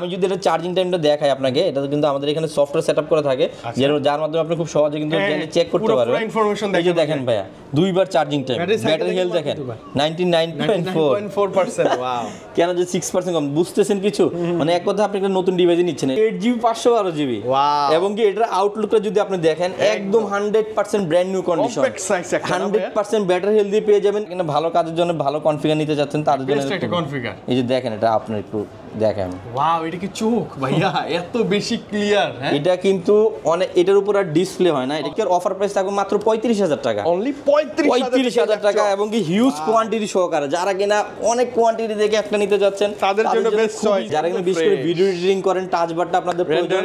আমি যদি এটা চার্জিং টাইমটা দেখাই আপনাকে, এটা কিন্তু আমাদের এখানে সফটওয়্যার সেটআপ করা থাকে, যার মাধ্যমে আপনি খুব সহজে কিন্তু চেক করতে পারবেন। এই যে দেখেন ভাইয়া, দুইবার চার্জিং টাইম, ব্যাটারি হেলথ দেখেন 99.4%। ওয়াও, কেন যে 6% কম, বুঝতেছেন কিছু? মানে এক কথা আপনি একটা নতুন ডিভাইস নিচ্ছেন, 8GB 512GB, এবং কি এটার আউটলুকটা যদি আপনি দেখেন একদম 100% brand new condition, 100% battery health দিয়ে পেয়ে যাবেন। এখানে ভালো কাজের জন্য ভালো কনফিগার নিতে যাচ্ছেন তাদের জন্য একটা কনফিগার। এই যে দেখেন, এটা আপনার একটু দেখেন। ওয়াও, এটা কি চোখ ভাইয়া, এত বেশি ক্লিয়ার। হ্যাঁ, এটা কিন্তু অনেক, এটার উপর আর ডিসপ্লে হয় না। এটার অফার প্রাইস থাকবে মাত্র 35,000 টাকা, অনলি 35,000 টাকা, এবং কি হিউজ কোয়ান্টিটি সহকারে। যারা কিনা অনেক কোয়ান্টিটি দেখে একটা নিতে যাচ্ছেন তাদের জন্য বেস্ট চয়েস। যারা কিনা বিশেষ করে ভিডিও এডিটিং করেন, টাচ বারটা আপনাদের প্রয়োজন,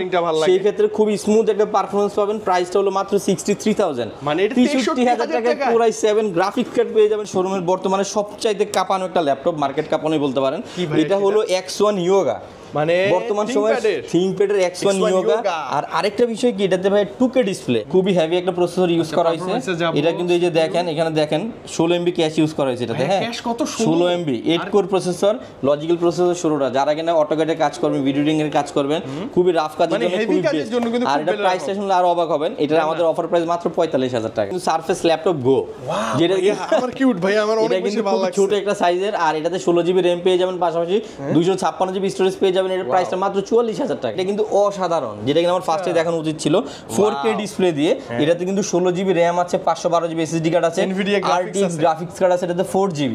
সেই ক্ষেত্রে খুব স্মুথ একটা পারফরম্যান্স পাবেন। প্রাইসটা হলো মাত্র 63,000, মানে এটা 63,000 টাকায় পুরাই 7 গ্রাফিক কার্ড পেয়ে যাবেন। শোরুমের বর্তমানে সবচাইতে কাঁপানো একটা ল্যাপটপ, মার্কেট কাঁপানোই বলতে পারেন। এটা হলো X1 Yoga, মানে বর্তমান সময়ে থিংকপ্যাডের X1 Yoga। আর আরেকটা বিষয় কি, এটাতে ভাই 2K ডিসপ্লে, খুবই হেভি একটা প্রসেসর ইউজ করা হয়েছে। এটা কিন্তু এই যে দেখেন, এখানে দেখেন 16 MB ক্যাশ ইউজ করা হয়েছে এটাতে। হ্যাঁ, 16 MB 8 core processor, logical processor 16টা। যারা কিনা অটোক্যাডে কাজ করবেন, ভিডিও এডিটিং এর কাজ করবেন, খুবই রাফ কাজের জন্য খুবই বেস্ট। আর এটা প্রাইসটা শুনলে আরো অবাক হবেন, এটার আমাদের অফার প্রাইস মাত্র 45,000 টাকা। কিন্তু সারফেস ল্যাপটপ গো, যেটা আমার কিউট ভাই, আমার অনেক বেশি ভালো লাগছে। ছোট একটা সাইজের, আর এটাতে 16GB RAM পেয়ে যাবেন, পাশাপাশি 256GB স্টোরেজ পেয়ে যাবেন। এর প্রাইসটা মাত্র 44,000 টাকা। এটা কিন্তু অসাধারণ, যেটা কিন্তু আমার ফার্স্টে দেখানো উচিত ছিল। 4K ডিসপ্লে দিয়ে, এটাতে কিন্তু 16GB RAM আছে, 512GB SSD কার্ড আছে, RTX গ্রাফিক্স কার্ড আছে, এটাতে 4GB,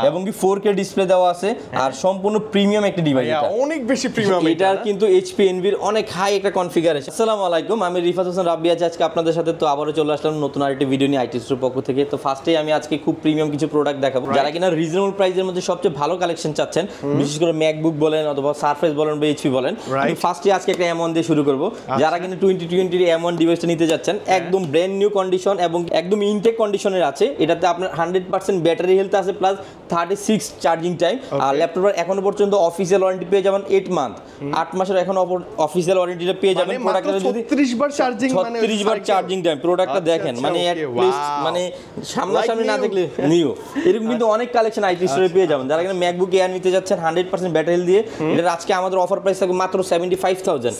এবং কি 4K ডিসপ্লে দেওয়া আছে। আর সম্পূর্ণ প্রিমিয়াম একটা ডিভাইস, এটা অনেক বেশি প্রিমিয়াম। এটার কিন্তু HP Envy এর অনেক হাই একটা কনফিগারেশন। আসসালামু আলাইকুম, আমি রিফাত হোসেন রাব্বি আছি আজকে আপনাদের সাথে। তো আবারও চলে আসলাম নতুন আরেকটি ভিডিও নিয়ে আইটি স্টোর পক্ষ থেকে। তো ফার্স্টেই আমি আজকে খুব প্রিমিয়াম কিছু প্রোডাক্ট দেখাবো, যারা কিনা রিজনেবল প্রাইসের মধ্যে সবচেয়ে ভালো কালেকশন চাচ্ছেন, বিশেষ করে ম্যাকবুক বলেন অথবা সারফেস বলেন বা HP বলেন। ফার্স্টে আজকে একটা M1 দিয়ে শুরু করব। যারা কিন্তু 2020 M1 ডিভাইসটা নিতে যাচ্ছেন, একদম ব্র্যান্ড নিউ কন্ডিশন এবং একদম ইনটেক কন্ডিশনের আছে। এটাতে আপনার 100% ব্যাটারি হেলথ আছে, প্লাস 36 চার্জিং টাইম। আর ল্যাপটপের এখনো পর্যন্ত অফিসিয়াল ওয়ারেন্টি পেয়ে যাবেন 8 মান্থ, 8 মাসের এখন অফিসিয়াল ওয়ারেন্টিটা পেয়ে যাবেন। প্রোডাক্টটা যদি 36 বার চার্জিং, মানে 36 বার চার্জিং টাইম, প্রোডাক্টটা দেখেন, মানে এট লিস্ট মানে সামনাসামনি না দেখলে নিউ। এরকম কিন্তু অনেক কালেকশন আইটি স্টোরে পেয়ে যাবেন। যারা কিনা ম্যাকবুক এয়ার নিতে যাচ্ছেন 100% ব্যাটারি হেলথ দিয়ে, এটা আজকে আমাদের অফার প্রাইস থাকবে মাত্র 75,000,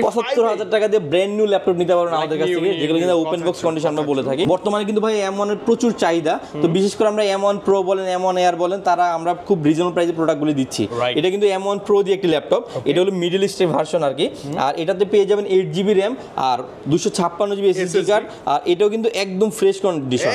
75,000 টাকা দিয়ে ব্র্যান্ড নিউ ল্যাপটপ নিতে পারবেন আমাদের কাছ থেকে, যেগুলো কিন্তু ওপেন বক্স কন্ডিশন আমরা বলে থাকি। বর্তমানে কিন্তু ভাই M1 এর প্রচুর চাহিদা। তো বিশেষ করে আমরা M1 Pro বলেন, M1 Air বলেন, তারা আমরা খুব রিজনেবল প্রাইসে প্রোডাক্টগুলো দিচ্ছি। এটা কিন্তু M1 Pro দিয়ে একটি ল্যাপটপ, এটা হলো মিডল ইস্টের ভার্সন আর কি। আর এটাতে পেয়ে যাবেন 8GB RAM আর 256GB SSD কার্ড। আর এটাও কিন্তু একদম fresh condition,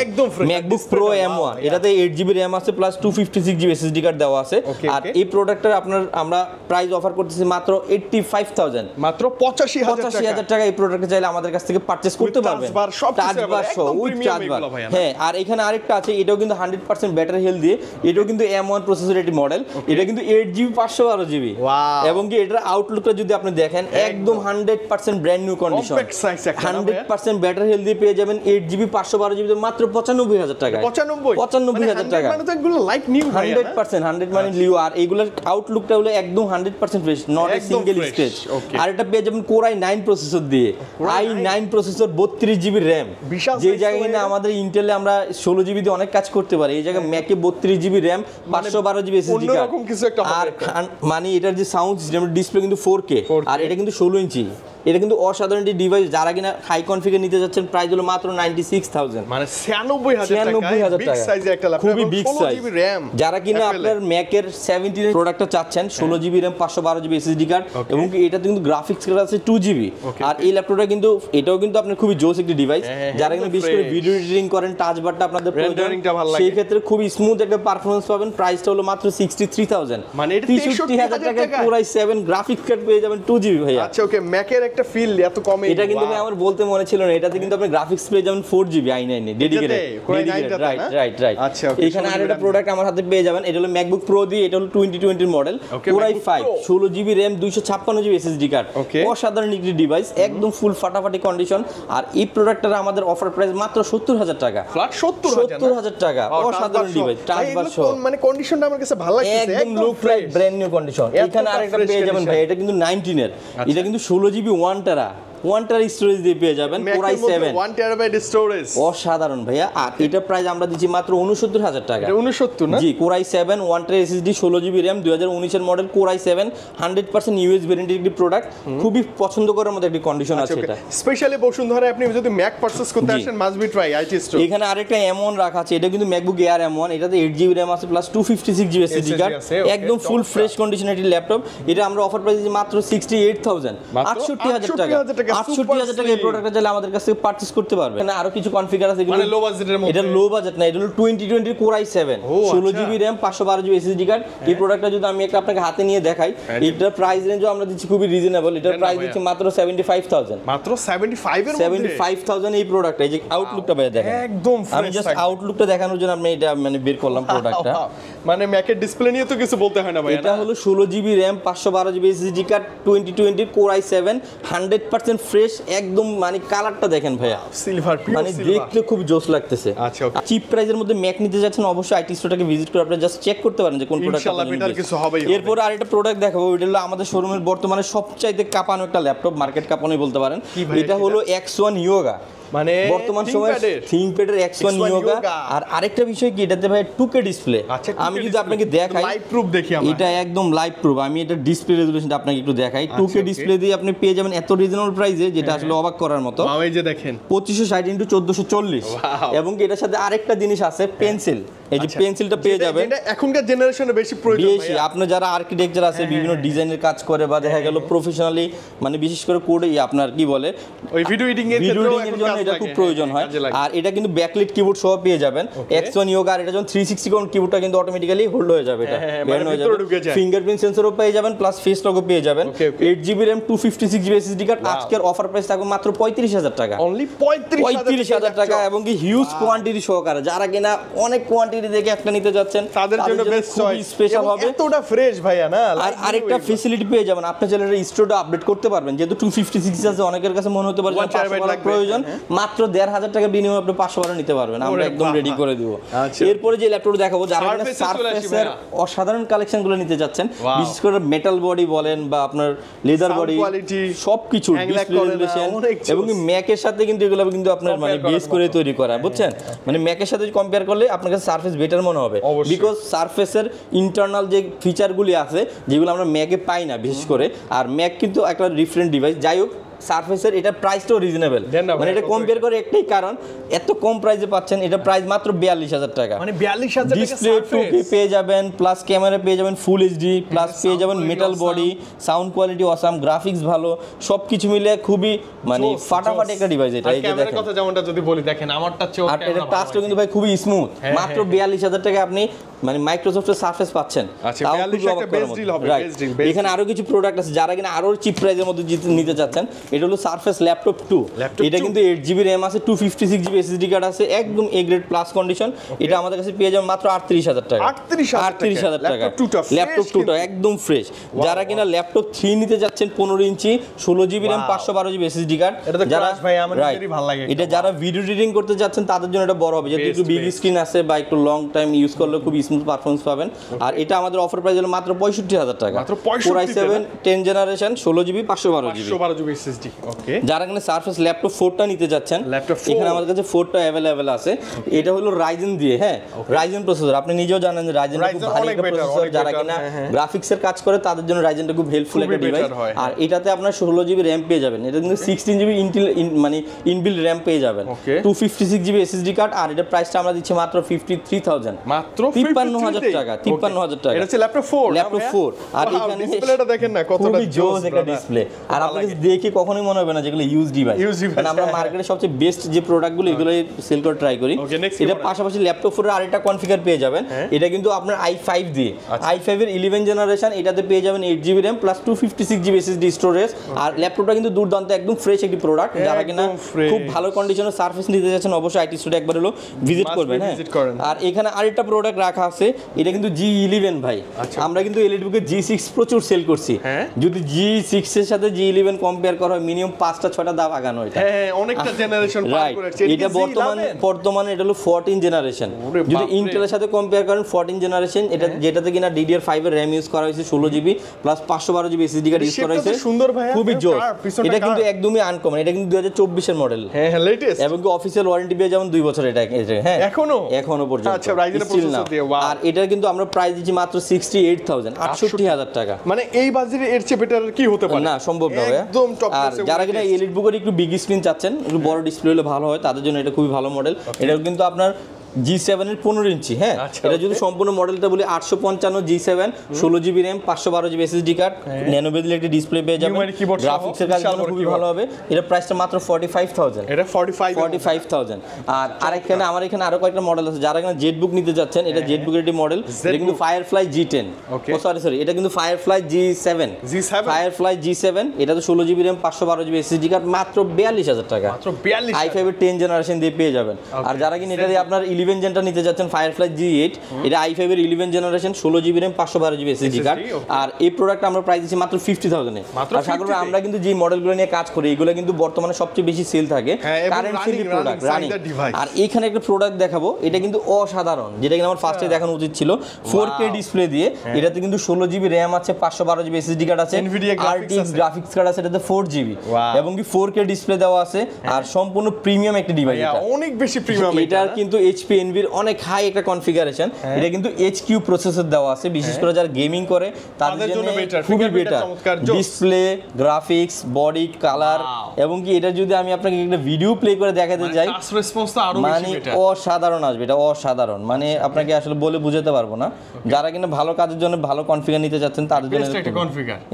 MacBook Pro M1, এটাতে 8GB RAM আছে, প্লাস 256GB SSD কার্ড দেওয়া আছে। আর এই প্রোডাক্টটার আপনার আমরা প্রাইস অফার করতেছি মাত্র 85,000, মাত্র 85,000 টাকা। এই প্রোডাক্টটা চাইলে আমাদের কাছ থেকে পারচেজ করতে পারবেন, হ্যাঁ। আর এখানে আরেকটা আছে, এটাও কিন্তু 100% ব্যাটারি হেলথ দিয়ে, এটাও কিন্তু M1 প্রসেসর একটি মডেল। এটা কিন্তু 8GB 512GB, এবং কি এটার আউটলুকটা যদি আপনি দেখেন একদম 100% brand new condition, 100% battery health দিয়ে পেয়ে যাবেন। 8GB 512GB মাত্র 95,000 টাকা, 95,000 টাকা, মানে তো এগুলো লাইক নিউ, 100% 100 মানে নিউ। আর এইগুলোর আউটলুকটা হলো একদম 100% fresh, not a single scratch. আর এটা পেয়ে যাবেন Core i9 প্রসেসর দিয়ে, i9 প্রসেসর, 32GB RAM। যে জায়গায় কিনা আমাদের ইন্টেলে আমরা 16GB দিয়ে অনেক কাজ করতে পারি, এই জায়গায় ম্যাকে 32GB RAM, 512GB SSD card. আর মানে এটার যে সাউন্ড সিস্টেম, ডিসপ্লে কিন্তু 4K, আর এটা কিন্তু 16 ইঞ্চি। এটা কিন্তু অসাধারণ একটি ডিভাইস। যারা কিনা হাই কনফিগার নিতে যাচ্ছেন, প্রাইস হলো মাত্র 96,000, মানে 96,000 টাকা, সাইজে একটা ল্যাপটপ, খুবই বিগ সাইজ। যারা কিনা আপনার ম্যাকের 17 প্রোডাক্টটা চাচ্ছেন, 16GB RAM, 512GB SSD card, এবং এটাতে কিন্তু গ্রাফিক্স কার্ড আছে 2GB। আর এই ল্যাপটপটা কিন্তু এটাও কিন্তু আপনার খুবই জোস একটি ডিভাইস। যারা কিনা বিশেষ করে ভিডিও এডিটিং করেন, টাচ বারটা আপনাদের প্রয়োজন, সেই ক্ষেত্রে খুবই স্মুথ একটা পারফরম্যান্স পাবেন। প্রাইসটা হলো মাত্র 63,000, মানে 63,000 টাকায় পুরাই 7 গ্রাফিক্স কার্ড পেয়ে যাবেন 2GB ভাইয়া। আচ্ছা, ওকে, ম্যাকের একটা ফিল এত কমে, এটা কিন্তু ভাই আমার বলতে মনে ছিল না, এটাতে কিন্তু আপনি গ্রাফিক্স পেয়ে যাবেন 4GB i9 এ ডেডিকেটেড, রাইট। আচ্ছা, এখানে আরেকটা প্রোডাক্ট আমার হাতে পেয়ে যাবেন, এটা হলো ম্যাকবুক Pro দিয়ে, এটা হলো 2020 model, Core i5, 16GB RAM, 256GB SSD card. অসাধারণ একটি ডিভাইস, একদম ফুল ফাটাফাটি কন্ডিশন। আর এই প্রোডাক্টটার আমাদের অফার প্রাইস মাত্র 70,000 টাকা, ফ্ল্যাট 70,000 টাকা। অসাধারণ ডিভাইস, টাচ বার সহ, মানে কন্ডিশনটা আমার কাছে ভালো লাগছে, একদম look like brand new condition. এখানে আরেকটা পেয়ে যাবেন ভাই, এটা কিন্তু 19 এর, এটা কিন্তু 16GB 1 টেরা, 1 টেরা স্টোরেজ দিয়ে পেয়ে যাবেন Core i7 1 টেরাবাইট স্টোরেজ অসাধারণ ভাইয়া। আর এটা প্রাইস আমরা দিচ্ছি মাত্র 69000 টাকা। এটা 69 না? জি, Core i7 1 টেরা SSD 16GB RAM 2019 এর মডেল Core i7 100% ইউএস ভ্যারিয়েন্টের একটি প্রোডাক্ট, খুবই পছন্দ করার মতো একটি কন্ডিশন আছে এটা। স্পেশালি বসুন্ধরা আপনি যদি ম্যাক পারচেজ করতে আসেন must be try IT store. এখানে আরেকটা M1 রাখা আছে, এটা কিন্তু MacBook Air M1, এটাতে 8GB RAM আছে প্লাস 256GB SSD কার্ড, একদম ফুল ফ্রেশ কন্ডিশনের একটি ল্যাপটপ। এটা আমরা অফার প্রাইস দিচ্ছি মাত্র 68000 68000 টাকা। 68000 টাকা এই প্রোডাক্টটা চাইলে আমাদের কাছ থেকে পারচেজ করতে পারবে। এখানে আরো কিছু কনফিগার আছে, এগুলো মানে লো বাজেটের মধ্যে। এটা লো বাজেট না, এটা হলো 2020 Core i7 16GB RAM 512GB SSD card. এই প্রোডাক্টটা যদি আমি একটা আপনাকে হাতে নিয়ে দেখাই, এটার প্রাইস রেঞ্জও আমরা দিচ্ছি খুবই রিজনেবল। এটার প্রাইস দিচ্ছি মাত্র 75000 মাত্র 75 এর মধ্যে 75000 এই প্রোডাক্ট। এই যে আউটলুকটা ভাই দেখেন, একদম আমি জাস্ট আউটলুকটা দেখানোর জন্য আমি এটা মানে বের করলাম প্রোডাক্টটা। মানে ম্যাকের ডিসপ্লে নিয়ে তো কিছু বলতে হয় না ভাই। এটা হলো 16GB RAM 512GB SSD card 2020 Core i7 100% fresh, একদম মানে কালারটা দেখেন ভাইয়া, সিলভার পিওর মানে সিলভার। দেখতে খুব জোস লাগতেছে। আচ্ছা, ওকে। চিপ প্রাইসের মধ্যে ম্যাক নিতে যাচ্ছেন অবশ্যই আইটি স্টোরটাকে ভিজিট করে আপনি জাস্ট চেক করতে পারেন যে কোন প্রোডাক্ট ইনশাআল্লাহ বেটার কিছু হবেই হবে। এরপর আরেকটা প্রোডাক্ট দেখাবো, এটা হলো আমাদের শোরুমের বর্তমানে সবচাইতে কাঁপানো একটা ল্যাপটপ, মার্কেট কাঁপানোই বলতে পারেন। এটা হলো X1 Yoga, মানে বর্তমান সময় থিংকপ্যাডের X1 Yoga। আর আরেকটা বিষয় কি, এটাতে ভাই 2K ডিসপ্লে। আমি যদি আপনাকে দেখাই লাইভ প্রুফ দেখি আমরা, এটা একদম লাইভ প্রুফ। আমি এটা ডিসপ্লে রেজোলিউশনটা আপনাকে একটু দেখাই। 2K ডিসপ্লে দিয়ে আপনি পেয়ে যাবেন এত রিজনেবল প্রাইসে, যেটা আসলে অবাক করার মতো। এই যে দেখেন 2560x1440। এবং এটার সাথে আরেকটা জিনিস আছে, পেন্সিল। এই যে পেন্সিলটা পেয়ে যাবেন, এটা এখনকার জেনারেশনে বেশি প্রয়োজন বেশি। আপনি যারা আর্কিটেকচার আছে, বিভিন্ন ডিজাইনের কাজ করে বা দেখা গেল প্রফেশনালি, মানে বিশেষ করে কোডে আপনার কি বলে ওই ভিডিও এডিটিং এর জন্য এটা খুব প্রয়োজন হয়। আর এটা কিন্তু ব্যাকলিট কিবোর্ড সহ পেয়ে যাবেন X1 Yoga। আর এটা যখন 360 কোণ কিবোর্ডটা কিন্তু অটোমেটিক্যালি হোল্ড হয়ে যাবে, এটা ব্যান হয়ে যাবে। ফিঙ্গারপ্রিন্ট সেন্সরও পেয়ে যাবেন প্লাস ফেস লগও পেয়ে যাবেন। 8GB RAM 256GB SSD card. আজকের অফার প্রাইস থাকবে মাত্র 35000 টাকা, অনলি 35000 টাকা। এবং কি হিউজ কোয়ান্টিটি সহকারে, যারা কিনা অনেক কোয়ান্টিটি দেখে একটা নিতে যাচ্ছেন তাদের জন্য বেস্ট চয়েস স্পেশাল হবে। এতটা ফ্রেশ ভাইয়া না। আর আরেকটা ফ্যাসিলিটি পেয়ে যাবেন, আপনি চাইলে স্টোরটা আপডেট করতে পারবেন। যেহেতু 256 আছে, অনেকের কাছে মনে হতে পারে 512 প্রয়োজন, মাত্র 1500 টাকা বিনিময়ে আপনি 512 নিতে পারবেন, আমরা একদম রেডি করে দিব। এরপরে যে ল্যাপটপ দেখাবো, যারা কিনা সারফেসের অসাধারণ কালেকশনগুলো নিতে যাচ্ছেন, বিশেষ করে মেটাল বডি বলেন বা আপনার লেদার বডি, সবকিছু ডিসপ্লে রেজোলিউশন এবং ম্যাকের সাথে কিন্তু এগুলো কিন্তু আপনার মানে বেস করে তৈরি করা, বুঝছেন? মানে ম্যাকের সাথে কম্পেয়ার করলে আপনার কাছে সারফেস বেটার মনে হবে, বিকজ সারফেসের ইন্টারনাল যে ফিচারগুলি আছে যেগুলো আমরা ম্যাকে পাই না বিশেষ করে। আর ম্যাক কিন্তু একটা ডিফারেন্ট ডিভাইস। যাই হোক, সারফেসের এটা প্রাইসটাও রিজনেবল, মানে এটা কম্পেয়ার করে একটাই কারণ এত কম প্রাইসে পাচ্ছেন। এটা প্রাইস মাত্র 42000 টাকা, মানে 42000 টাকা। ডিসপ্লে 2K পেয়ে যাবেন, প্লাস ক্যামেরা পেয়ে যাবেন ফুল HD, প্লাস পেয়ে যাবেন metal body, sound quality awesome, graphics ভালো, সবকিছু মিলে খুবই মানে ফাটাফাটি একটা ডিভাইস এটা। এই যে ক্যামেরার দেখেন, কথা যেমনটা যদি বলি, দেখেন আমারটা চেয়ে আর এটা টাচটা কিন্তু ভাই খুবই স্মুথ। মাত্র 42000 টাকা আপনি মানে মাইক্রোসফটের সারফেস পাচ্ছেন। তাও খুবই অবাক করার মতো। এখানে আরো কিছু প্রোডাক্ট আছে, যারা কিনা আরো চিপ প্রাইসের মধ্যে নিতে চাচ্ছেন। এটা হলো সারফেস ল্যাপটপ 2। এটা কিন্তু 8GB RAM আছে, 256GB SSD কার্ড আছে, একদম এ গ্রেড প্লাস কন্ডিশন। এটা আমাদের কাছে পেয়ে যাবেন মাত্র 38000 টাকা। 38000 টাকা ল্যাপটপ 2টা একদম ফ্রেশ। যারা কিনা ল্যাপটপ 3 নিতে যাচ্ছেন 15 ইঞ্চি 16GB RAM 512GB SSD card, যারা ভাই আমার খুবই ভালো লাগে। এটা যারা ভিডিও এডিটিং করতে যাচ্ছেন তাদের জন্য এটা বড় হবে, যেহেতু একটু বিগ স্ক্রিন আছে বা একটু লং টাইম ইউজ করলে খুব স্মুথ পারফরম্যান্স পাবেন। আর এটা আমাদের অফার প্রাইস হলো মাত্র 65000 টাকা। Core i7 10 generation 16GB 512GB SSD। ওকে, যারা কিনা সারফেস ল্যাপটপ 4টা নিতে যাচ্ছেন, এখানে আমাদের কাছে 4টা अवेलेबल আছে। এটা হলো রাইজেন দিয়ে, হ্যাঁ রাইজেন প্রসেসর। আপনি নিজেও জানেন যে রাইজেনটা খুব ভালো একটা প্রসেসর, যারা কিনা গ্রাফিক্সের কাজ করে তাদের জন্য রাইজেনটা খুব হেল্পফুল একটা ডিভাইস। আর এটাতে আপনার 16GB RAM পেয়ে যাবেন, এটা কিন্তু 16GB ইন্টেল মানে ইনবিল্ট RAM পেয়ে যাবেন, 256GB SSD কার্ড। আর এটা প্রাইসটা আমরা দিচ্ছি মাত্র 53000, মাত্র 53000 টাকা। 53000 টাকা এটা হচ্ছে ল্যাপটপ 4। ল্যাপটপ 4। আর এখানে ডিসপ্লেটা দেখেন না কতটা জোস একটা ডিসপ্লে। আর আপনাকে দেখে কখনোই মনে হবে না যেগুলো ইউজ ডিভাইস, কারণ আমরা মার্কেটে সবচেয়ে বেস্ট যে প্রোডাক্টগুলো এগুলোই সেল করে ট্রাই করি। এটা পাশাপাশি ল্যাপটপ 4 এর আরেকটা কনফিগার পেয়ে যাবেন। এটা কিন্তু আপনার i5 দিয়ে, i5 এর 11 জেনারেশন। এটাতে পেয়ে যাবেন 8GB RAM plus 256GB SSD storage. আর ল্যাপটপটা কিন্তু দুর্দান্ত, একদম ফ্রেশ একটি প্রোডাক্ট। যারা কিনা খুব ভালো কন্ডিশনের সার্ভিস নিতে যাচ্ছেন অবশ্যই আইটি স্টুডিও একবার হলো ভিজিট করবেন। হ্যাঁ, আর এখানে আরেকটা প্রোডাক্ট রাখা আছে, এটা কিন্তু G11 ভাই। আমরা কিন্তু এলিটবুকে G6 প্রচুর সেল করছি। যদি G6 এর সাথে G11 কম্পেয়ার করা হয় মিনিমাম 5টা-6টা দাম আগানো এটা। হ্যাঁ অনেকটা জেনারেশন পার করেছে। এটা বর্তমানে এটা হলো 14 জেনারেশন। যদি ইন্টেলের সাথে কম্পেয়ার করেন 14 জেনারেশন, এটা যেটাতে কিনা DDR5 এর RAM ইউজ করা হয়েছে 16GB plus 512GB SSD card use করা হয়েছে। সুন্দর ভাই, খুবই জোস। এটা কিন্তু একদমই আনকমন, এটা কিন্তু 2024 এর মডেল। হ্যাঁ লেটেস্ট, এবং কি অফিশিয়াল ওয়ারেন্টি পেয়ে যাবেন 2 বছর এটা। হ্যাঁ এখনো পর্যন্ত। আচ্ছা রাইজেনের প্রসেসর দিয়ে। আর এটা কিন্তু আমরা প্রাইস দিচ্ছি মাত্র 68,000, 68,000 টাকা। মানে এই বাজেটে এর চেয়ে বেটার কি হতে পারে? না সম্ভব না ভাই। একদম টপ আর যারা কিনা এলিট বুকের একটু বিগ স্ক্রিন চাচ্ছেন, একটু বড় ডিসপ্লে হলে ভালো হয়, তাদের জন্য এটা খুবই ভালো মডেল। এটা কিন্তু আপনার G7 এর 15 ইঞ্চি। হ্যাঁ এটা যদি সম্পূর্ণ মডেলটা বলি 855 G7 16GB RAM 512GB SSD card, nano বেজেল একটা ডিসপ্লে পেয়ে যাবেন। গ্রাফিক্সের কাজ জন্য খুবই ভালো হবে। এটা প্রাইসটা মাত্র 45,000। এটা 45,000। আর আরেকখানে আমার এখানে আরো কয়েকটা মডেল আছে যারা কিনা জেটবুক নিতে যাচ্ছেন। এটা জেটবুকের একটি মডেল, এটা কিন্তু ফায়ারফ্লাই G10। ও সরি এটা কিন্তু ফায়ারফ্লাই G7। ফায়ারফ্লাই G7 এটা তো 16GB RAM 512GB SSD card, মাত্র 42,000 টাকা। মাত্র 42,000 i5 এর 10 জেনারেশন দিয়ে পেয়ে যাবেন। আর যারা কিনা এটা দিয়ে আপনার 11 জেনটা নিতে যাচ্ছেন ফায়ারফ্লাই G8, এটা i5 এর 11 generation 16GB RAM 512GB SSD card. আর এই প্রোডাক্ট আমরা প্রাইস দিচ্ছি মাত্র 50,000 এ। আর সাগর ভাই আমরা কিন্তু যে মডেলগুলো নিয়ে কাজ করি এগুলো কিন্তু বর্তমানে সবচেয়ে বেশি সেল থাকে, কারেন্ট সেল প্রোডাক্ট রানিং। আর এখানে একটা প্রোডাক্ট দেখাবো, এটা কিন্তু অসাধারণ, যেটা কিনা আমার ফার্স্টে দেখানো উচিত ছিল। 4K ডিসপ্লে দিয়ে, এটাতে কিন্তু 16GB RAM আছে, 512GB SSD কার্ড আছে, RTX গ্রাফিক্স কার্ড আছে, এটাতে 4GB এবং কি 4K ডিসপ্লে দেওয়া আছে। আর সম্পূর্ণ প্রিমিয়াম একটা ডিভাইস, এটা অনেক বেশি প্রিমিয়াম। এটার কিন্তু HP Envy এর অনেক হাই একটা কনফিগারেশন। এটা কিন্তু HQ প্রসেসর দেওয়া আছে, বিশেষ করে যারা গেমিং করে তাদের জন্য খুবই better. Display, graphics, body, colour এবং কি এটা যদি আমি আপনাকে একটা ভিডিও প্লে করে দেখাতে যাই, টাচ রেসপন্সটা আরো বেশি মানে অসাধারণ আসবে। এটা অসাধারণ, মানে আপনাকে আসলে বলে বোঝাতে পারবো না। যারা কিনা ভালো কাজের জন্য ভালো কনফিগার নিতে চাচ্ছেন তাদের জন্য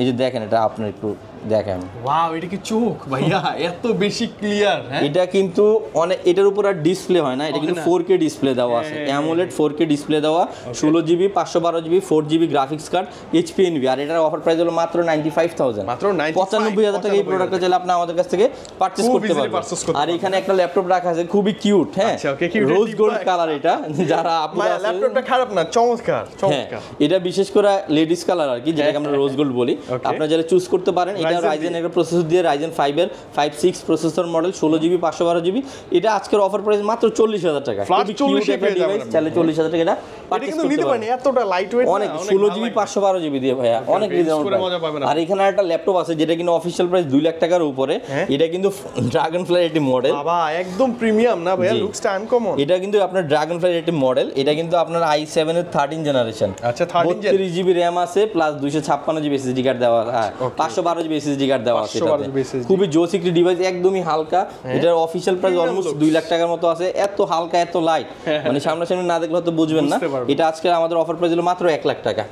এই যে দেখেন, এটা আপনার একটু দেখেন। ওয়াও, এটা কি চোখ ভাইয়া, এত বেশি ক্লিয়ার। এটা কিন্তু অনেক, এটার উপর আর ডিসপ্লে হয় না, এটা কিন্তু 4K ডিসপ্লে দেওয়া আছে, অ্যামোলেড 4K ডিসপ্লে দেওয়া, 16GB 512GB 4GB graphics card, HP Envy। আর এটার অফার প্রাইস হলো মাত্র 95,000, মাত্র 95,000 টাকা। এই প্রোডাক্টটা চাইলে আপনি আমাদের কাছ থেকে পারচেজ করতে পারবেন। আর এখানে একটা ল্যাপটপ রাখা আছে, খুবই কিউট। হ্যাঁ রোজ গোল্ড কালার, এটা যারা আপনারা ল্যাপটপটা খারাপ না, চমৎকার চমৎকার। এটা বিশেষ করে লেডিস কালার আর কি, যেটাকে আমরা রোজ গোল্ড বলি। আপনারা যারা চুজ করতে পারেন। এটা রাইজেন এর প্রসেসর দিয়ে, রাইজেন 5 এর 5.6 প্রসেসর মডেল, 16GB 512GB। এটা আজকের অফার প্রাইস মাত্র 40,000 টাকা। খুবই কিউট একটা ডিভাইস, চাইলে 40,000 টাকা এটা পারচেজ করতে পারেন। এতটা লাইট ওয়েট, অনেক 16GB 512GB দিয়ে ভাইয়া, অনেক রিজনেবল। আর এখানে একটা ল্যাপটপ আছে যেটা কিন্তু অফিশিয়াল প্রাইস 2 লাখ টাকার উপরে। এটা কিন্তু ড্রাগনফ্লাই এর মডেল, বাবা একদম প্রিমিয়াম না ভাইয়া, লুকসটা আনকমন। এটা কিন্তু আপনার ড্রাগনফ্লাই এর মডেল। এটা কিন্তু আপনার i7 এর 13 জেনারেশন। আচ্ছা 13 জেন, 32GB RAM আছে প্লাস 256GB SSD কার্ড দেওয়া, 512GB SSD কার্ড দেওয়া আছে। খুবই জোস একটি ডিভাইস, একদমই হালকা। এটার অফিশিয়াল প্রাইস অলমোস্ট 2 লাখ টাকার মতো আছে। এত হালকা, এত লাইট, মানে সামনাসামনি না দেখলে হয়তো বুঝবেন না। এটা আজকে আমাদের অফার প্রাইস হলো মাত্র 1 লাখ টাকা।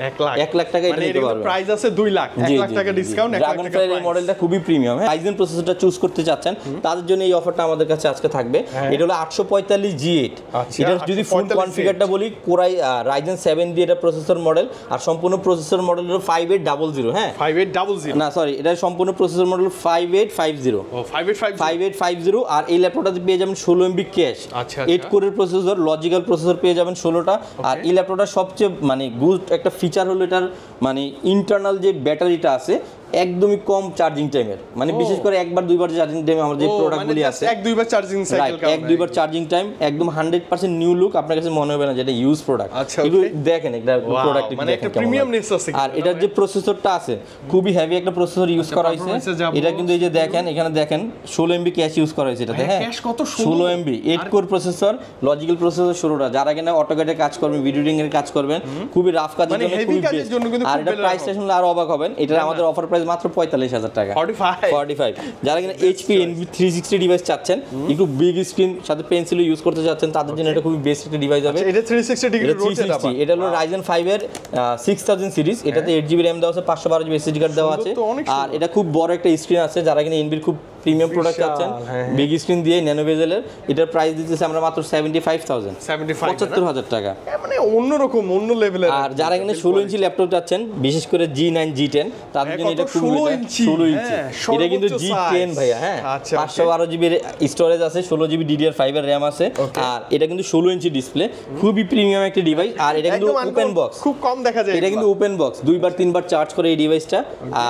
1 লাখ টাকা এটা নিতে পারবেন। প্রাইস আছে 2 লাখ, 1 লাখ টাকা ডিসকাউন্ট। ড্রাগনফ্লাই এই মডেলটা খুবই প্রিমিয়াম। রাইজেন প্রসেসরটা চুজ করতে চাচ্ছেন তাদের জন্য এই অফারটা আমাদের কাছে আজকে থাকবে। এটা হলো 845 G8। এটা যদি ফুল কনফিগারটা বলি, কোরাই রাইজেন 7 দিয়ে এটা প্রসেসর মডেল। আর সম্পূর্ণ প্রসেসর মডেল হলো 5800। হ্যাঁ 5800 না সরি, এটা সম্পূর্ণ প্রসেসর মডেল 5850। ও 5850। আর এই ল্যাপটপটাতে পেয়ে যাবেন 16MB ক্যাশ, 8 কোরের প্রসেসর, লজিক্যাল প্রসেসর পেয়ে যাবেন 16টা। আর এই ল্যাপটপটার সবচেয়ে মানে গুড একটা ফিচার হলো এটার মানে ইন্টারনাল যে ব্যাটারিটা আছে একদমই কম চার্জিং টাইমের, মানে বিশেষ করে একবার দুইবার চার্জিং টাইম আমাদের যে প্রোডাক্টগুলি আছে, এক দুইবার চার্জিং সাইকেল, এক দুইবার চার্জিং টাইম, একদম 100% নিউ লুক। আপনার কাছে মনে হবে না যেটা ইউজ প্রোডাক্ট। একটু দেখেন একটা প্রোডাক্ট, মানে একটা প্রিমিয়ামনেস আছে। আর এটার যে প্রসেসরটা আছে খুবই হেভি একটা প্রসেসর ইউজ করা হয়েছে। এটা কিন্তু এই যে দেখেন, এখানে দেখেন 16MB ক্যাশ ইউজ করা হয়েছে এটাতে। হ্যাঁ 16MB 8 core processor, logical processor 16টা। যারা কিনা অটোক্যাডে কাজ করবেন, ভিডিও এডিটিং এর কাজ করবেন, খুবই রাফ কাজের জন্য খুবই বেস্ট। আর এটা প্রাইস শুনলে আরো অবাক হবেন, এটা আমাদের অফার প্রাইস মাত্র 45,000 টাকা। 45। যারা কিনা HP Envy 360 ডিভাইস চাচ্ছেন, একটু বিগ স্ক্রিন সাথে পেন্সিল ইউজ করতে চাচ্ছেন, তাদের জন্য এটা খুবই বেস্ট একটা ডিভাইস হবে। এটা 360 ডিগ্রি রোটেট আবার। এটা হলো Ryzen 5 এর 6000 সিরিজ। এটাতে 8GB RAM দেওয়া আছে, 512GB SSD কার্ড দেওয়া আছে। আর এটা খুব বড় একটা স্ক্রিন আছে। যারা কিনা Envy খুব প্রিমিয়াম প্রোডাক্ট আছেন বিগ স্ক্রিন দিয়ে ন্যানো বেজেলের, এটার প্রাইস দিতেছে আমরা মাত্র 75,000 75,000 টাকা। মানে অন্যরকম অন্য লেভেলের। আর যারা এখানে 16 ইঞ্চি ল্যাপটপ চাচ্ছেন বিশেষ করে G9 G10 তাদের জন্য এটা খুব 16 ইঞ্চি, 16 ইঞ্চি এটা কিন্তু G10 ভাইয়া, হ্যাঁ 512 জিবি স্টোরেজ আছে, 16 জিবি DDR5 এর RAM আছে, আর এটা কিন্তু 16 ইঞ্চি ডিসপ্লে, খুবই প্রিমিয়াম একটা ডিভাইস। আর এটা কিন্তু ওপেন বক্স, খুব কম দেখা যায় এটা কিন্তু ওপেন বক্স, দুইবার তিনবার চার্জ করে এই ডিভাইসটা।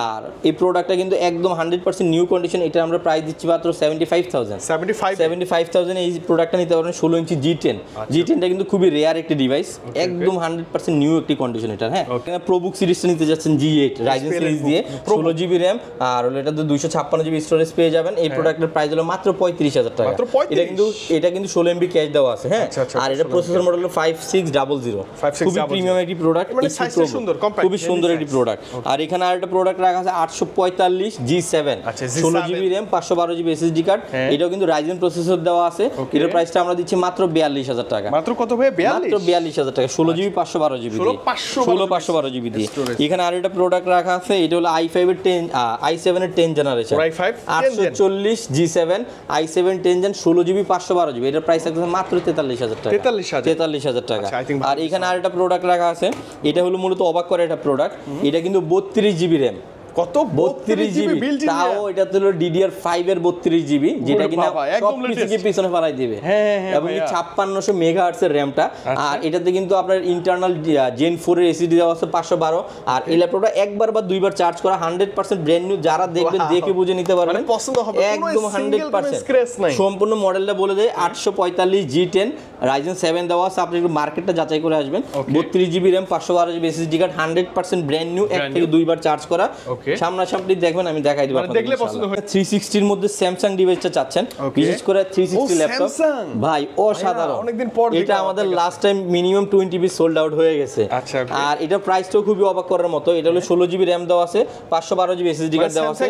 আর এই প্রোডাক্টটা কিন্তু একদম 100% নিউ কন্ডিশন, এটা আমরা প্রাইস দিচ্ছি মাত্র 75,000 এই প্রোডাক্টটা নিতে পারেন। 16 ইঞ্চি G10টা কিন্তু খুবই রেয়ার একটি ডিভাইস, একদম 100% নিউ একটি কন্ডিশন এটা। হ্যাঁ প্রোবুক সিরিজটা নিতে যাচ্ছেন G8 রাইজেন সিরিজ দিয়ে 16 জিবি RAM, আর এটা তো 256 জিবি স্টোরেজ পেয়ে যাবেন। এই প্রোডাক্টের প্রাইস হলো মাত্র 35,000 টাকা। এটা কিন্তু 16 MB ক্যাশ দেওয়া আছে, হ্যাঁ। আর এটা প্রসেসর মডেল হলো 5600, খুবই প্রিমিয়াম একটি প্রোডাক্ট, খুবই সুন্দর একটি প্রোডাক্ট। আর এখানে আরেকটা প্রোডাক্ট রাখা আছে 845 G7 16 GB RAM 512 GB SSD card, এটাও কিন্তু রাইজেন প্রসেসর দেওয়া আছে। এটার প্রাইসটা আমরা দিচ্ছি মাত্র 42,000 টাকা। মাত্র কত ভাই? 42,000 টাকা, 16 জিবি 512 জিবি দিয়ে, 512 জিবি দিয়ে। এখানে আরেকটা প্রোডাক্ট রাখা আছে, এটা হলো i7 এর 10 generation 840 G7 i7 10 gen 16 GB 512 GB, এটার প্রাইস আছে মাত্র 43,000 টাকা। 43,000 টাকা। আর এখানে আরেকটা প্রোডাক্ট রাখা আছে, এটা হলো মূলত অবাক করে একটা প্রোডাক্ট, এটা কিন্তু 32 জিবি RAM, কত 32 জিবি, তাও এটা তো হলো DDR5 এর 32 জিবি, যেটা কিনা সব কিছুকে পিছনে ফেলাই দিবে, এবং 5600 মেগাহার্টজ এর র‍্যামটা। আর এটাতে কিন্তু আপনার ইন্টারনাল Gen 4 এর SSD দেওয়া আছে 512। আর এই ল্যাপটপটা একবার বা দুইবার চার্জ করা 100% ব্র্যান্ড নিউ, যারা দেখবেন দেখে বুঝে নিতে পারবেন, পছন্দ হবে একদম 100%। সম্পূর্ণ মডেলটা বলে দেয় 845 G10 Ryzen 7 দেওয়া আছে, আপনি একটু মার্কেটটা যাচাই করে আসবেন। 32 GB RAM 512 GB SSD card 100% brand new, এক থেকে দুইবার চার্জ করা। সামনাসামনি দেখবেন, আমি দেখাই দিব আপনাদের। দেখলে পছন্দ হয়। 360 এর মধ্যে স্যামসাং ডিভাইসটা চাচ্ছেন, বিশেষ করে 360 ল্যাপটপ ভাই অসাধারণ। অনেকদিন পর এটা আমাদের last time minimum 20 piece sold out হয়ে গেছে। আর এটা প্রাইসটাও খুবই অবাক করার মতো, এটা হলো 16 জিবি RAM দেওয়া আছে, 512 জিবি SSD কার্ড দেওয়া আছে।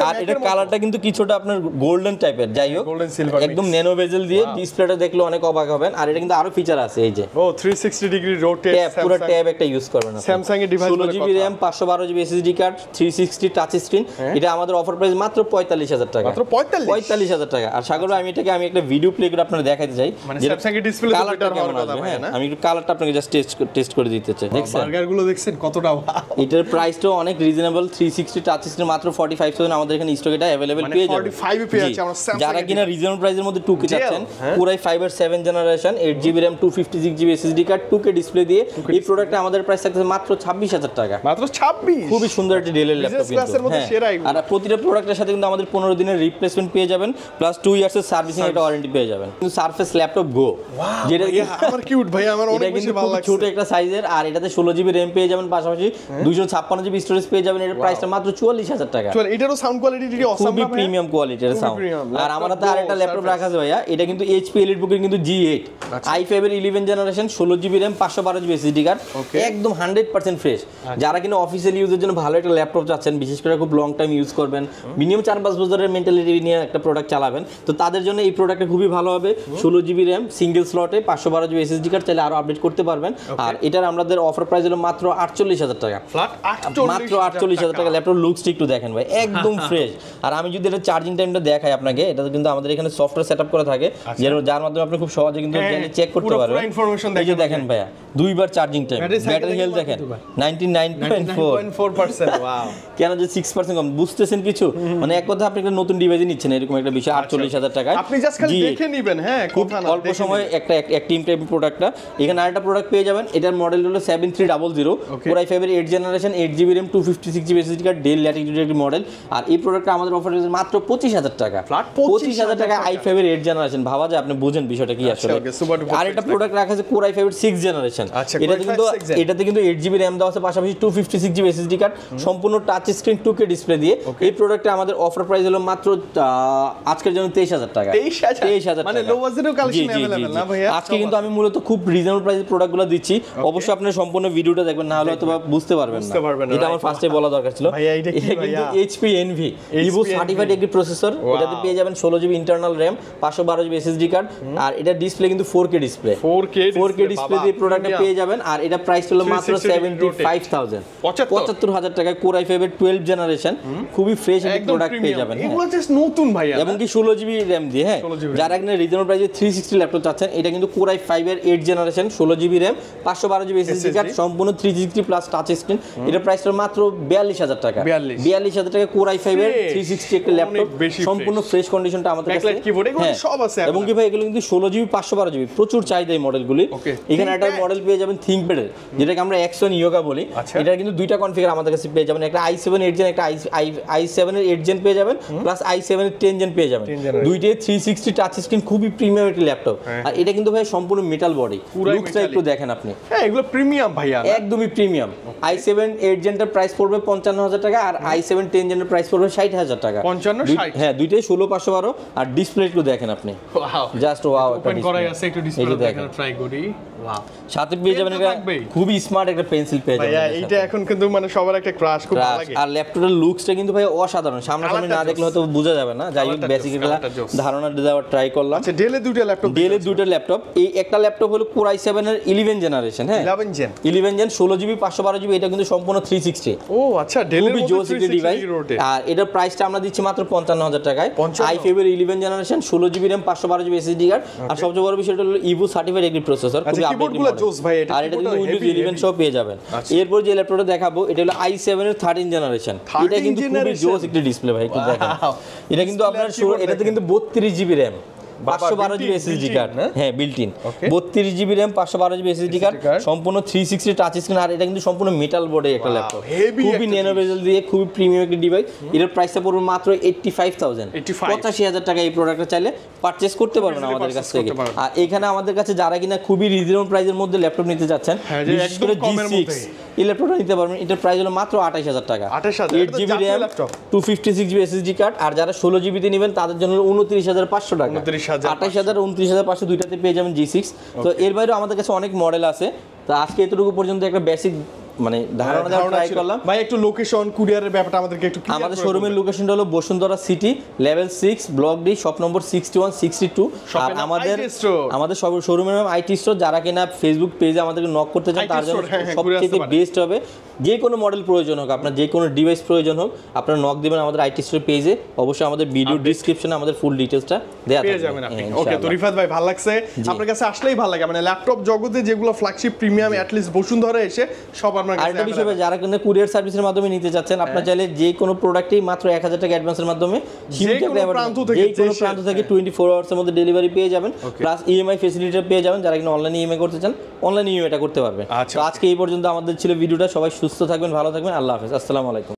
আর এটা কালারটা কিন্তু কিছুটা আপনার গোল্ডেন টাইপের, যাই হোক একদম ন্যানো বেজেল দিয়ে, ডিসপ্লেটা দেখলে অনেক অবাক হবেন। আর এটা কিন্তু আরো ফিচার আছে, এই যে 360 ডিগ্রি রোটেট, পুরো ট্যাব একটা ইউজ করবেন স্যামসাং এর device, 16 GB RAM 512 GB SSD card 360 touch screen, এটা আমাদের অফার প্রাইস মাত্র 45,000 টাকা। মাত্র 45,000 টাকা। আর সাগর আমি একটা ভিডিও প্লে করে আপনাদের দেখাইতে চাই, মানে স্যামসাং এর ডিসপ্লে তো বেটার হওয়ার কথা ভাই না। আমি একটু কালারটা আপনাকে জাস্ট টেস্ট করে দিতে চাই। দেখছেন বার্গার গুলো দেখছেন কতটা, এটার প্রাইসটাও অনেক রিজনেবল, 360 টাচ স্ক্রিন মাত্র 45,000 আমাদের এখানে স্টক এটা अवेलेबल পেয়ে যাবেন। 45 এ পেয়ে যাচ্ছে আমরা স্যামসাং। যারা কিনা রিজনেবল প্রাইসের মধ্যে 2K চাচ্ছেন, পুরাই 5 এর 7 generation 8 GB RAM 256 GB SSD card 2K display দিয়ে, এই প্রোডাক্টে আমাদের প্রাইস থাকছে মাত্র 26,000 টাকা। মাত্র 26, খুবই সুন্দর একটা ডেলের ল্যাপটপ কিন্তু। আর প্রতিটা প্রোডাক্টের সাথে কিন্তু আমাদের 15 দিনের রিপ্লেসমেন্ট পেয়ে যাবেন, প্লাস 2 ইয়ার্সের সার্ভিসিং একটা ওয়ারেন্টি পেয়ে যাবেন। কিন্তু সারফেস ল্যাপটপ গো, যেটা আমার কিউট ভাই, আমার অনেক বেশি ভালো লাগছে। ছোট একটা সাইজের, আর এটাতে 16 জিবি RAM পেয়ে যাবেন, পাশাপাশি 256 জিবি স্টোরেজ পেয়ে যাবেন। এর প্রাইসটা মাত্র 44,000 টাকা। এটারও সাউন্ড কোয়ালিটি অসাম, খুবই প্রিমিয়াম কোয়ালিটির সাউন্ড। আর আমার হাতে আরেকটা ল্যাপটপ রাখা আছে ভাইয়া, এটা কিন্তু HP EliteBook এর কিন্তু G8 i5 এর 11 generation 16 GB RAM 512 GB SSD card, একদম 100% ফ্রেশ। যারা কিন্তু অফিসিয়াল ইউজের জন্য ভালো একটা ল্যাপটপ চাচ্ছেন, বিশেষ করে খুব লং টাইম ইউজ করবেন, মিনিমাম 4-5 বছরের মেন্টালিটি নিয়ে একটা প্রোডাক্ট চালাবেন, তো তাদের জন্য এই প্রোডাক্টটা খুবই ভালো হবে। 16 জিবি RAM সিঙ্গেল স্লটে 512 জিবি SSD কার্ড, চাইলে আরো আপডেট করতে পারবেন। আর এটার আমাদের অফার প্রাইস হলো মাত্র 48,000 টাকা, মাত্র 48,000 টাকা। ল্যাপটপ লুকসটা একটু দেখেন ভাই, একদম ফ্রেশ। আর আমি যদি এটা চার্জিং টাইমটা দেখাই আপনাকে, এটা কিন্তু আমাদের এখানে সফটওয়্যার সেটআপ করা থাকে, যার মাধ্যমে আপনি খুব সহজে কিন্তু চেক করতে পারবেন। এই যে দেখেন ভাইয়া, দুইবার চার্জিং টাইম, ব্যাটারি হেলথ দেখেন 99.4%। ওয়াও, কেন যে 6% কম, বুঝতেছেন কিছু? মানে এক কথা আপনি একটা নতুন ডিভাইস নিচ্ছেন, এরকম একটা বিষয় 48,000 টাকায় আপনি জাস্ট খালি দেখে নেবেন। হ্যাঁ, কথা না, অল্প সময়ে একটা টিম টাইপ প্রোডাক্টটা। এখানে আরেকটা প্রোডাক্ট পেয়ে যাবেন, এটার মডেল হলো 7300 Core i5 এর 8 generation 8 GB RAM 256 GB SSD card, del Latitude একটি মডেল। আর এই প্রোডাক্টটা আমাদের অফার হচ্ছে মাত্র 25,000 টাকা। 25,000 টাকা i5 এর 8 জেনারেশন, ভাবা যায়, আপনি বুঝেন বিষয়টা কি আসলে। আর একটা প্রোডাক্ট রাখা আছে Core i5 এর 6 জেনারেশন, এটাতে কিন্তু 8 জিবি RAM দেওয়া আছে, পাশাপাশি 256 জিবি SSD কার্ড, সম্পূর্ণ টাচ স্ক্রিন 2K ডিসপ্লে দিয়ে। এই প্রোডাক্টে আমাদের অফার প্রাইস হলো মাত্র আজকের জন্য 23,000 টাকা। 23,000 মানে লো বাজেটের কালেকশন अवेलेबल না ভাইয়া। আজকে কিন্তু আমি মূলত খুব রিজনেবল প্রাইসে প্রোডাক্টগুলো দিচ্ছি, অবশ্যই আপনি সম্পূর্ণ ভিডিওটা দেখবেন, না হলে হয়তো বুঝতে পারবেন না। এটা আমার ফার্স্টে বলা দরকার ছিল। এটা কিন্তু HP Envy Evo সার্টিফাইড একটি প্রসেসর, এটাতে পেয়ে যাবেন 16 GB internal RAM 512 GB SSD card, আর এটা ডিসপ্লে কিন্তু 4K ডিসপ্লে, 4K ডিসপ্লে দিয়ে প্রোডাক্টটা পেয়ে যাবেন। আর এটা প্রাইস হলো মাত্র 75,000, 75,000 টাকায় Core i5 এর 12 জেনারেশন, খুবই ফ্রেশ একটা একদম প্রোডাক্ট পেয়ে প্রিমিয়াম যাবেন। এগুলো জাস্ট নতুন ভাইয়া এবং কি 16GB RAM দিয়ে, হ্যাঁ 16GB যারা এখানে রিজনেবল প্রাইসে 360 ল্যাপটপ চাচ্ছেন, এটা কিন্তু Core i5 এর 8 generation, 16GB RAM, 512GB SSD card, সম্পূর্ণ 360 প্লাস টাচ স্ক্রিন। এটা প্রাইসটা মাত্র 42000 টাকা। 42000 টাকা Core i5 এর 360 একটা ল্যাপটপ, সম্পূর্ণ ফ্রেশ কন্ডিশনটা আমাদের কাছে। কিবোর্ড এগুলো সব আছে এবং কি ভাই এগুলো কিন্তু 16GB 512GB প্রচুর চাহিদা এই মডেলগুলি। এখানে একটা মডেল পেয়ে যাবেন ThinkPad এর, যেটাকে আমরা Axon Yoga বলি। এটা কিন্তু দুইটা কনফিগার আমাদের কাছে পেয়ে যাবেন, একটা i7 8 জেন, একটা i7 এর 8 জেন পেয়ে যাবেন, প্লাস i7 এর 10 জেন পেয়ে যাবেন। দুইটাই 360 টাচ স্ক্রিন, খুবই প্রিমিয়াম একটা ল্যাপটপ। আর এটা কিন্তু ভাই সম্পূর্ণ মেটাল বডি, লুকসটা একটু দেখেন আপনি। হ্যাঁ এগুলো প্রিমিয়াম ভাইয়া, একদমই প্রিমিয়াম। i7 8 জেনটার প্রাইস পড়বে 55000 টাকা, আর i7 10 জেনের প্রাইস পড়বে 60000 টাকা। 55 60 হ্যাঁ দুইটাই 16512। আর ডিসপ্লে একটু দেখেন আপনি, জাস্ট ওয়াও। ওপেন করাই আছে, একটু ডিসপ্লে দেখেন, ট্রাই করি। ওয়াও, সাথে পেয়ে যাবেন এটা খুবই স্মার্ট একটা পেন্সিল পেয়ে যাবেন। ভাইয়া এইটা এখন কিন্তু মানে সবার একটা ক্রাশ, খুব ভালো লাগে। আর ল্যাপটপের লুকসটা কিন্তু ভাই অসাধারণ, সামনাসামনি না দেখলে হয়তো বোঝা যাবে না। যাই হোক বেসিক একটা ধারণা দেওয়ার ট্রাই করলাম। আচ্ছা ডেলে দুটো ল্যাপটপ, ডেলের দুটো ল্যাপটপ। এই একটা ল্যাপটপ হলো Core i7 এর 11 জেনারেশন, হ্যাঁ 11 জেন 16GB 512GB। এটা কিন্তু সম্পূর্ণ 360। ও আচ্ছা, ডেলের খুবই জোস একটা ডিভাইস। আর এটার প্রাইসটা আমরা দিচ্ছি মাত্র 55000 টাকায়। i5 এর 11 generation, 16GB RAM, 512GB SSD card. আর সবচেয়ে বড় বিষয়টা হলো Evo সার্টিফাইড এগ্রি প্রসেসর, খুবই আপডেটেড জোস ভাই। এটা আর এটা কিন্তু Windows 11 সহ পেয়ে যাবেন। এরপর যে ল্যাপটপটা দেখাবো এটা হলো i7 এর 13 জেনারেশন। এটা কিন্তু খুবই জোস একটা ডিসপ্লে ভাই, একটু দেখেন। এটা কিন্তু আপনার এটাতে কিন্তু 32GB RAM, 512GB SSD card, হ্যাঁ built in 32GB RAM, 512GB SSD card, সম্পূর্ণ 360 টাচ স্ক্রিন। আর এটা কিন্তু সম্পূর্ণ মেটাল বোর্ডের একটা ল্যাপটপ, খুবই ন্যানো বেজেল দিয়ে, খুবই প্রিমিয়াম একটা ডিভাইস। এটার প্রাইসটা পড়বে মাত্র 85000, 85000 টাকা। এই প্রোডাক্টটা চাইলে পারচেজ করতে পারবেন আমাদের কাছ থেকে। আর এখানে আমাদের কাছে যারা কিনা খুবই রিজনেবল প্রাইসের মধ্যে ল্যাপটপ নিতে যাচ্ছেন, বিশেষ করে G6 এই ল্যাপটপটা নিতে পারবেন। এটার প্রাইস হলো মাত্র 28000 টাকা। 8GB RAM, 256GB SSD card. আর যারা 16GB তে নেবেন তাদের জন্য 29500 টাকা। 28000 29500 দুইটাতে পেয়ে যাবেন G6। তো এর বাইরেও আমাদের কাছে অনেক মডেল আছে। তো আজকে এতটুকু পর্যন্ত একটা বেসিক মানে ধারণা দেওয়ার ট্রাই করলাম। ভাই একটু লোকেশন, কুরিয়ারের ব্যাপারটা আমাদেরকে একটু ক্লিয়ার। আমাদের শোরুমের লোকেশনটা হলো Bashundhara city, level 6, block D, shop number 61 62। আর আমাদের সব শোরুমের নাম আইটি স্টোর। যারা কিনা ফেসবুক পেজে আমাদেরকে নক করতে চান তার জন্য সবচেয়ে বেস্ট হবে। যে কোনো মডেল প্রয়োজন হোক, আপনার যে কোনো ডিভাইস প্রয়োজন হোক, আপনারা নক দিবেন আমাদের আইটি স্টোর পেজে। অবশ্যই আমাদের ভিডিও ডেসক্রিপশনে আমাদের ফুল ডিটেইলসটা দেয়া পেয়ে যাবেন আপনি। ওকে তো রিফাত ভাই ভালো লাগছে, আপনার কাছে আসলেই ভালো লাগে। মানে ল্যাপটপ জগতে যেগুলো flagship premium at least Bashundhara এসে সব আপনার কাছে। আরেকটা বিষয়, যারা কিন্তু কুরিয়ার সার্ভিসের মাধ্যমে নিতে চাচ্ছেন, আপনারা চাইলে যে কোনো প্রোডাক্টই মাত্র 1000 টাকা অ্যাডভান্সের মাধ্যমে যে কোনো প্রান্ত থেকে 24 আওয়ার্সের মধ্যে ডেলিভারি পেয়ে যাবেন, প্লাস ইএমআই ফ্যাসিলিটি পেয়ে যাবেন। যারা কিনা অনলাইনে ইএমআই করতে চান, অনলাইনে ইএমআইটা করতে পারবেন। তো আজকে এই পর্যন্ত আমাদের ছিল ভিডিওটা। সবাই সুস্থ থাকবেন, ভালো থাকবেন, আল্লাহ হাফেজ, আসসালামু আলাইকুম।